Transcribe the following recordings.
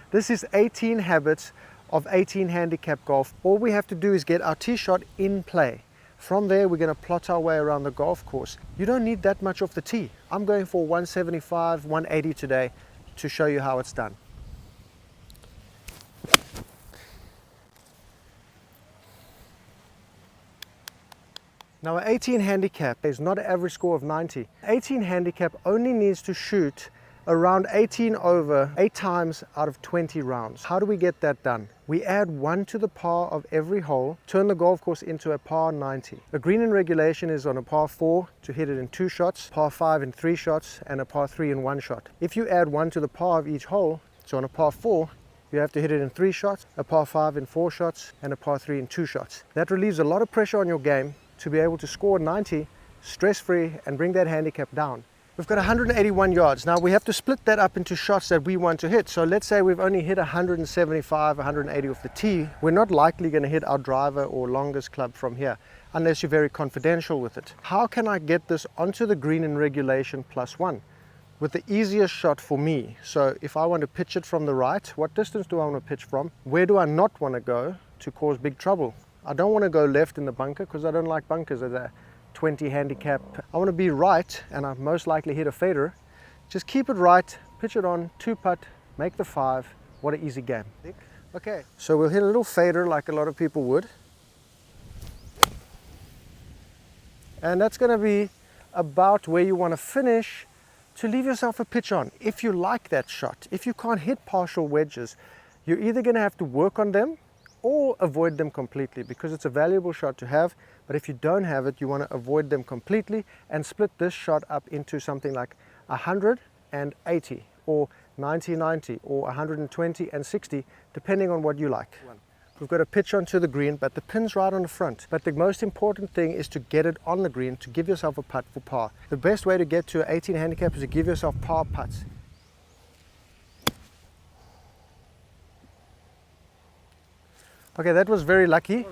This is 18 habits of 18 handicap golf. All we have to do is get our tee shot in play. From there, we're going to plot our way around the golf course. You don't need that much off the tee. I'm going for 175, 180 today to show you how it's done. Now, an 18 handicap is not an average score of 90. 18 handicap only needs to shoot around 18 over 8 times out of 20 rounds. How do we get that done? We add 1 to the par of every hole, turn the golf course into a par 90. The green in regulation is on a par 4 to hit it in 2 shots, par 5 in 3 shots, and a par 3 in 1 shot. If you add 1 to the par of each hole, so on a par 4, you have to hit it in 3 shots, a par 5 in 4 shots, and a par 3 in 2 shots. That relieves a lot of pressure on your game to be able to score 90 stress-free and bring that handicap down. We've got 181 yards. Now we have to split that up into shots that we want to hit. So let's say we've only hit 175, 180 off the tee. We're not likely going to hit our driver or longest club from here unless you're very confidential with it. How can I get this onto the green in regulation +1? With the easiest shot for me. So if I want to pitch it from the right, what distance do I want to pitch from? Where do I not want to go to cause big trouble? I don't want to go left in the bunker because I don't like bunkers as a 20 handicap. I want to be right, and I most likely hit a fader. Just keep it right, pitch it on, 2-putt, make the 5. What an easy game. Okay, so we'll hit a little fader like a lot of people would. And that's going to be about where you want to finish to leave yourself a pitch on. If you like that shot, if you can't hit partial wedges, you're either going to have to work on them or avoid them completely, because it's a valuable shot to have. But if you don't have it, you want to avoid them completely and split this shot up into something like 180 or 90-90 or 120 and 60, depending on what you like. We've got a pitch onto the green, but the pin's right on the front. But the most important thing is to get it on the green to give yourself a putt for par. The best way to get to an 18 handicap is to give yourself par putts. Okay, that was very lucky.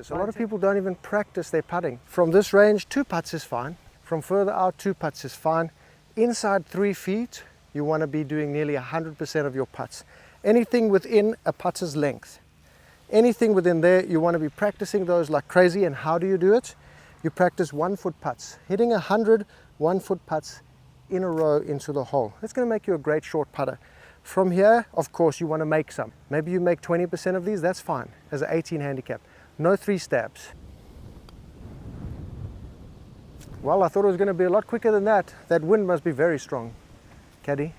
A lot of people don't even practice their putting. From this range, 2 putts is fine. From further out, 2 putts is fine. Inside 3 feet, you want to be doing nearly 100% of your putts. Anything within a putter's length. Anything within there, you want to be practicing those like crazy. And how do you do it? You practice 1-foot putts. Hitting 100 1-foot putts in a row into the hole. That's going to make you a great short putter. From here, of course, you want to make some. Maybe you make 20% of these, that's fine, as an 18 handicap. No 3 stabs. Well, I thought it was going to be a lot quicker than that. That wind must be very strong, caddy.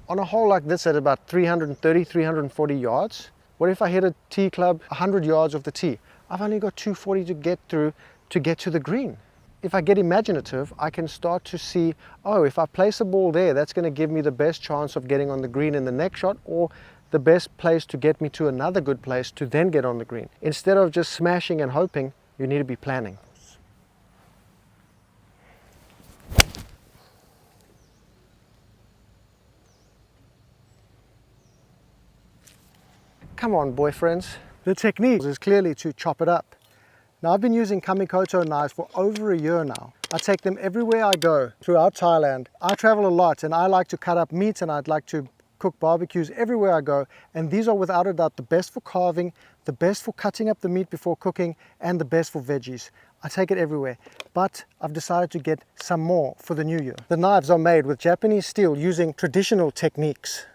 On a hole like this at about 330, 340 yards, what if I hit a tee club 100 yards off the tee? I've only got 240 to get through to get to the green. If I get imaginative, I can start to see, oh, if I place a ball there, that's going to give me the best chance of getting on the green in the next shot, or the best place to get me to another good place to then get on the green. Instead of just smashing and hoping, you need to be planning. Come on, boyfriends. The technique is clearly to chop it up. Now, I've been using Kamikoto knives for over a year now. I take them everywhere I go throughout Thailand. I travel a lot and I like to cut up meat and I'd like to cook barbecues everywhere I go. And these are without a doubt the best for carving, the best for cutting up the meat before cooking, and the best for veggies. I take it everywhere. But I've decided to get some more for the new year. The knives are made with Japanese steel using traditional techniques.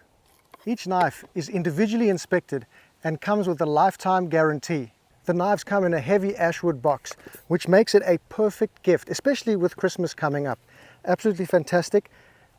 Each knife is individually inspected and comes with a lifetime guarantee. The knives come in a heavy ashwood box, which makes it a perfect gift, especially with Christmas coming up. Absolutely fantastic.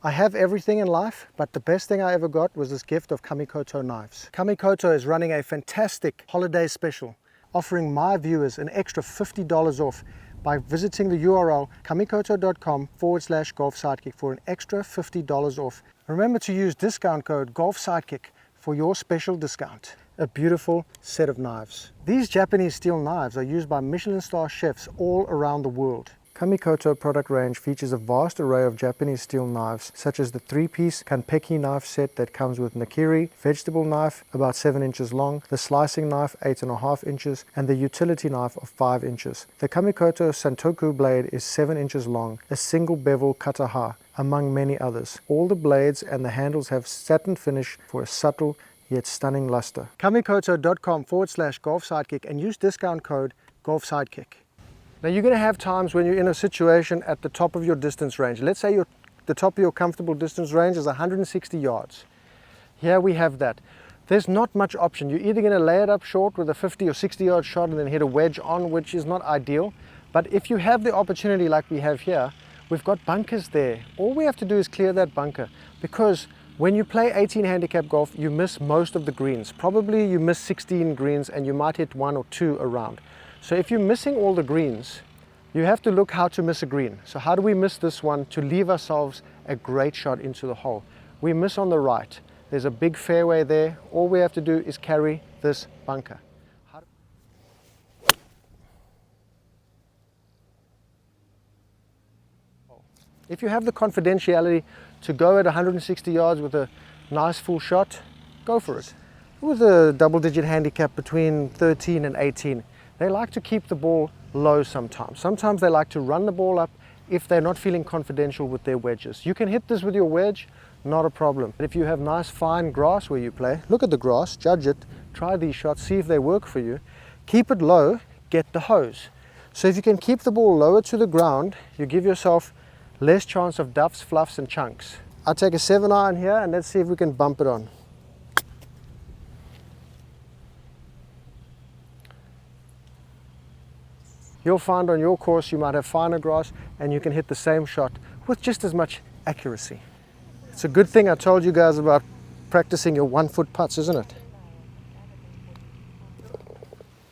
I have everything in life, but the best thing I ever got was this gift of Kamikoto knives. Kamikoto is running a fantastic holiday special, offering my viewers an extra $50 off by visiting the URL kamikoto.com/golfsidekick for an extra $50 off. Remember to use discount code GOLFSIDEKICK for your special discount. A beautiful set of knives. These Japanese steel knives are used by Michelin star chefs all around the world. Kamikoto product range features a vast array of Japanese steel knives, such as the 3-piece Kanpeki knife set that comes with nakiri, vegetable knife about 7 inches long, the slicing knife 8.5 inches, and the utility knife of 5 inches. The Kamikoto Santoku blade is 7 inches long, a single bevel kataha, among many others. All the blades and the handles have satin finish for a subtle, yet stunning luster. kamikoto.com/golf-sidekick and use discount code golf-sidekick. Now you're going to have times when you're in a situation at the top of your distance range. Let's say the top of your comfortable distance range is 160 yards. Here we have that. There's not much option. You're either going to lay it up short with a 50 or 60 yard shot and then hit a wedge on, which is not ideal. But if you have the opportunity like we have here, we've got bunkers there. All we have to do is clear that bunker, because when you play 18 handicap golf, you miss most of the greens. Probably you miss 16 greens and you might hit 1 or 2 around. So if you're missing all the greens, you have to look how to miss a green. So how do we miss this one to leave ourselves a great shot into the hole? We miss on the right. There's a big fairway there. All we have to do is carry this bunker. If you have the confidentiality to go at 160 yards with a nice full shot, go for it. With a double-digit handicap between 13 and 18, they like to keep the ball low sometimes. Sometimes they like to run the ball up if they're not feeling confidential with their wedges. You can hit this with your wedge, not a problem. If you have nice fine grass where you play, look at the grass, judge it, try these shots, see if they work for you. Keep it low, get the hose. So if you can keep the ball lower to the ground, you give yourself less chance of duffs, fluffs and chunks. I'll take a 7-iron here and let's see if we can bump it on. You'll find on your course you might have finer grass and you can hit the same shot with just as much accuracy. It's a good thing I told you guys about practicing your 1-foot putts, isn't it?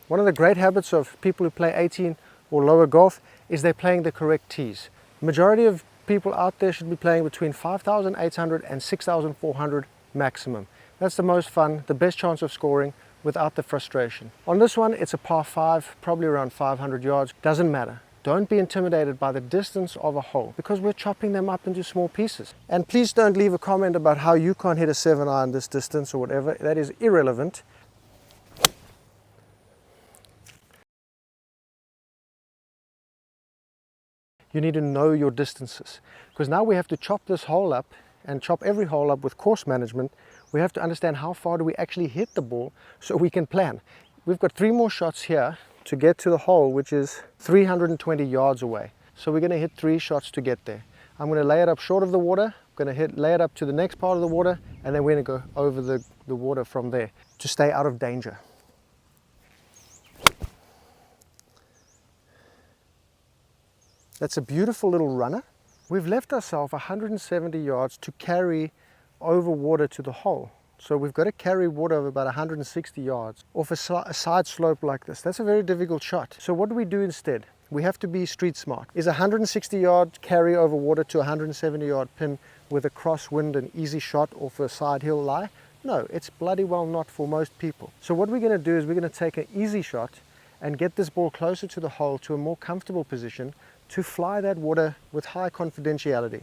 One of the great habits of people who play 18 or lower golf is they're playing the correct tees. The majority of people out there should be playing between 5,800 and 6,400 maximum. That's the most fun, the best chance of scoring without the frustration. On this one, it's a par 5, probably around 500 yards. Doesn't matter. Don't be intimidated by the distance of a hole, because we're chopping them up into small pieces. And please don't leave a comment about how you can't hit a 7-iron this distance or whatever. That is irrelevant. You need to know your distances, because now we have to chop this hole up and chop every hole up with course management. We have to understand how far do we actually hit the ball so we can plan. We've got 3 more shots here to get to the hole, which is 320 yards away. So we're going to hit 3 shots to get there. I'm going to lay it up short of the water, I'm going to lay it up to the next part of the water, and then we're going to go over the water from there to stay out of danger. That's a beautiful little runner. We've left ourselves 170 yards to carry over water to the hole. So we've got to carry water of about 160 yards off a side slope like this. That's a very difficult shot. So what do we do instead? We have to be street smart. Is a 160 yard carry over water to a 170 yard pin with a crosswind an easy shot off a side hill lie? No, it's bloody well not for most people. So what we're going to do is we're going to take an easy shot and get this ball closer to the hole, to a more comfortable position, to fly that water with high confidentiality.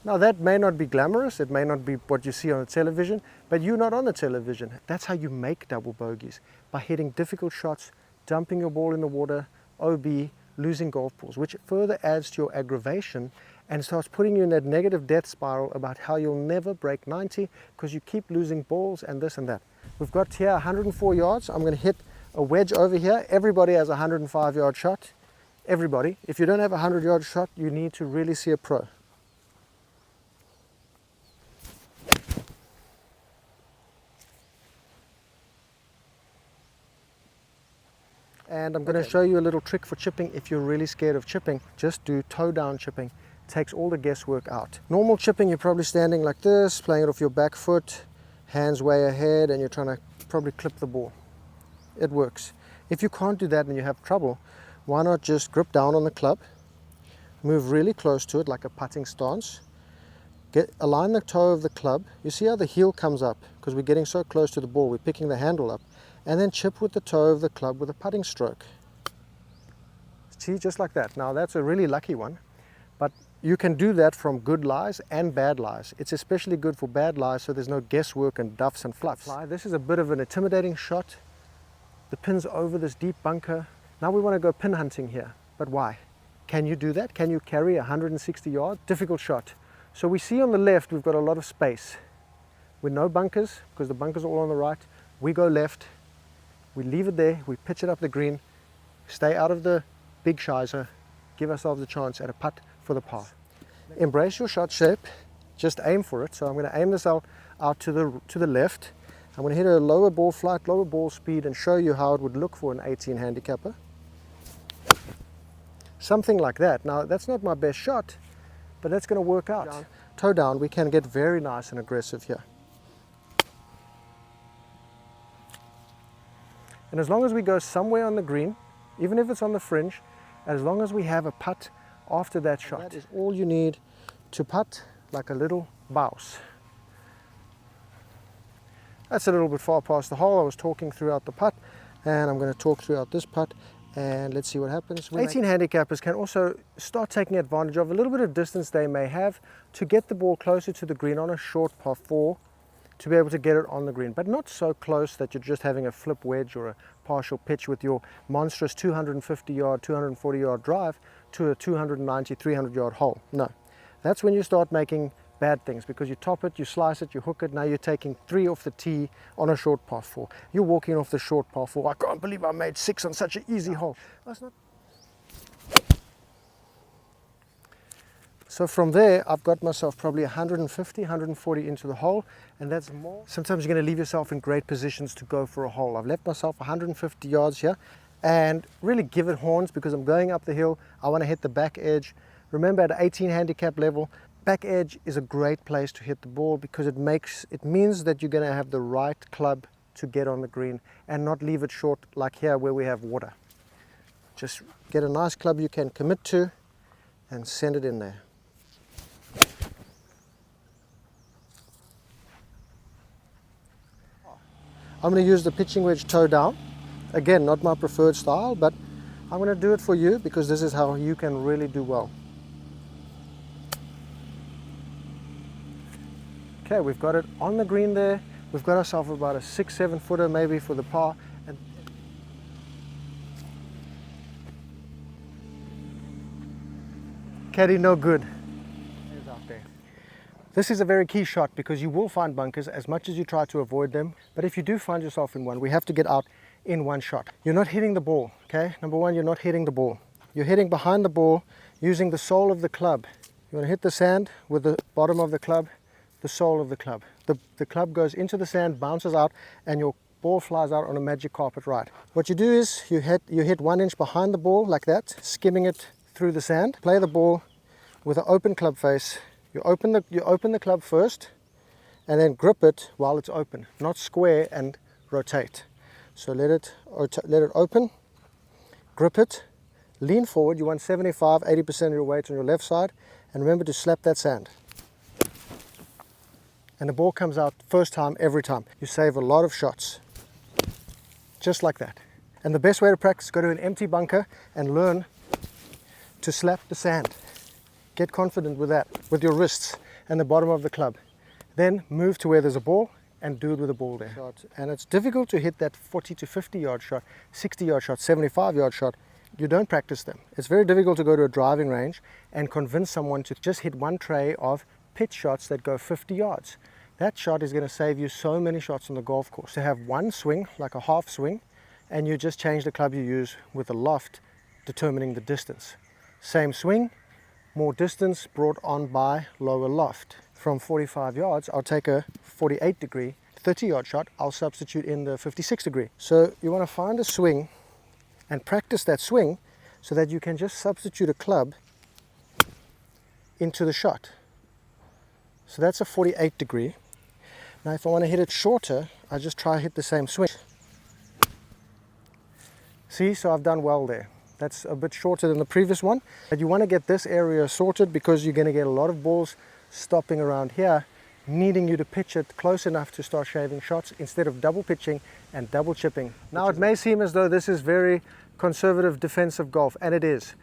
Now that may not be glamorous, it may not be what you see on the television, but you're not on the television. That's how you make double bogeys, by hitting difficult shots, dumping your ball in the water, OB, losing golf balls, which further adds to your aggravation and starts putting you in that negative death spiral about how you'll never break 90 because you keep losing balls and this and that. We've got here 104 yards. I'm going to hit a wedge over here. Everybody has a 105 yard shot. Everybody. If you don't have a 100 yard shot, you need to really see a pro. And I'm going to show you a little trick for chipping. If you're really scared of chipping, just do toe down chipping. It takes all the guesswork out. Normal chipping, you're probably standing like this, playing it off your back foot, hands way ahead, and you're trying to probably clip the ball. It works. If you can't do that and you have trouble, why not just grip down on the club, move really close to it like a putting stance, align the toe of the club. You see how the heel comes up because we're getting so close to the ball, we're picking the handle up, and then chip with the toe of the club with a putting stroke. See, just like that. Now that's a really lucky one, but you can do that from good lies and bad lies. It's especially good for bad lies, so there's no guesswork and duffs and fluffs. This is a bit of an intimidating shot. The pin's over this deep bunker. Now we want to go pin hunting here, but why? Can you do that? Can you carry 160 yards? Difficult shot. So we see on the left we've got a lot of space with no bunkers, because the bunkers are all on the right. We go left, we leave it there, we pitch it up the green, stay out of the big shizer, give ourselves a chance at a putt for the par. Embrace your shot shape, just aim for it. So I'm going to aim this out to the left. I'm going to hit a lower ball flight, lower ball speed, and show you how it would look for an 18 handicapper. Something like that. Now that's not my best shot, but that's going to work out. Toe down, we can get very nice and aggressive here. And as long as we go somewhere on the green, even if it's on the fringe, as long as we have a putt after that shot, that is all you need to putt like a little bounce. That's a little bit far past the hole. I was talking throughout the putt, and I'm going to talk throughout this putt, and let's see what happens. 18 handicappers can also start taking advantage of a little bit of distance they may have to get the ball closer to the green on a short par 4, to be able to get it on the green, but not so close that you're just having a flip wedge or a partial pitch with your monstrous 250 yard, 240 yard drive to a 290, 300 yard hole. No, that's when you start making bad things, because you top it, you slice it, you hook it. Now you're taking 3 off the tee on a short par 4. You're walking off the short par 4. I can't believe I made 6 on such an easy hole. That's not. So from there, I've got myself probably 150, 140 into the hole, and that's more. Sometimes you're going to leave yourself in great positions to go for a hole. I've left myself 150 yards here, and really give it horns, because I'm going up the hill. I want to hit the back edge. Remember, at 18 handicap level, back edge is a great place to hit the ball, because it means that you're going to have the right club to get on the green and not leave it short like here where we have water. Just get a nice club you can commit to and send it in there. I'm going to use the pitching wedge toe down. Again, not my preferred style, but I'm going to do it for you, because this is how you can really do well. Okay, we've got it on the green there. We've got ourselves about a 6-7 footer maybe for the par. And caddy, no good. This is a very key shot, because you will find bunkers as much as you try to avoid them. But if you do find yourself in one, we have to get out in one shot. You're not hitting the ball, okay? Number one, you're not hitting the ball. You're hitting behind the ball using the sole of the club. You want to hit the sand with the bottom of the club, the sole of the club. The club goes into the sand, bounces out, and your ball flies out on a magic carpet right. What you do is you hit 1 inch behind the ball like that, skimming it through the sand. Play the ball with an open club face. You open the club first, and then grip it while it's open, not square and rotate. So let it open, grip it, lean forward. You want 75, 80% of your weight on your left side, and remember to slap that sand. And the ball comes out first time, every time. You save a lot of shots, just like that. And the best way to practice, go to an empty bunker and learn to slap the sand. Get confident with that, with your wrists and the bottom of the club. Then move to where there's a ball and do it with a ball there. And it's difficult to hit that 40 to 50 yard shot, 60 yard shot, 75 yard shot. You don't practice them. It's very difficult to go to a driving range and convince someone to just hit one tray of pitch shots that go 50 yards. That shot is going to save you so many shots on the golf course. To have one swing, like a half swing, and you just change the club you use with the loft, determining the distance. Same swing, more distance brought on by lower loft. From 45 yards, I'll take a 48 degree, 30 yard shot, I'll substitute in the 56 degree. So you want to find a swing and practice that swing so that you can just substitute a club into the shot. So that's a 48 degree. Now if I want to hit it shorter, I just try to hit the same swing. See, so I've done well there. That's a bit shorter than the previous one. But you want to get this area sorted, because you're going to get a lot of balls stopping around here, needing you to pitch it close enough to start shaving shots instead of double pitching and double chipping. Now it may seem as though this is very conservative defensive golf, and it is.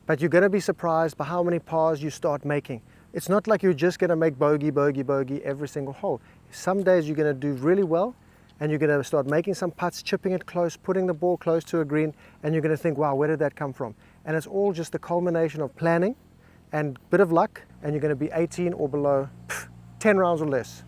But you're going to be surprised by how many pars you start making. It's not like you're just going to make bogey, bogey, bogey every single hole. Some days you're going to do really well, and you're going to start making some putts, chipping it close, putting the ball close to a green, and you're going to think, wow, where did that come from? And it's all just the culmination of planning and bit of luck, and you're going to be 18 or below, 10 rounds or less.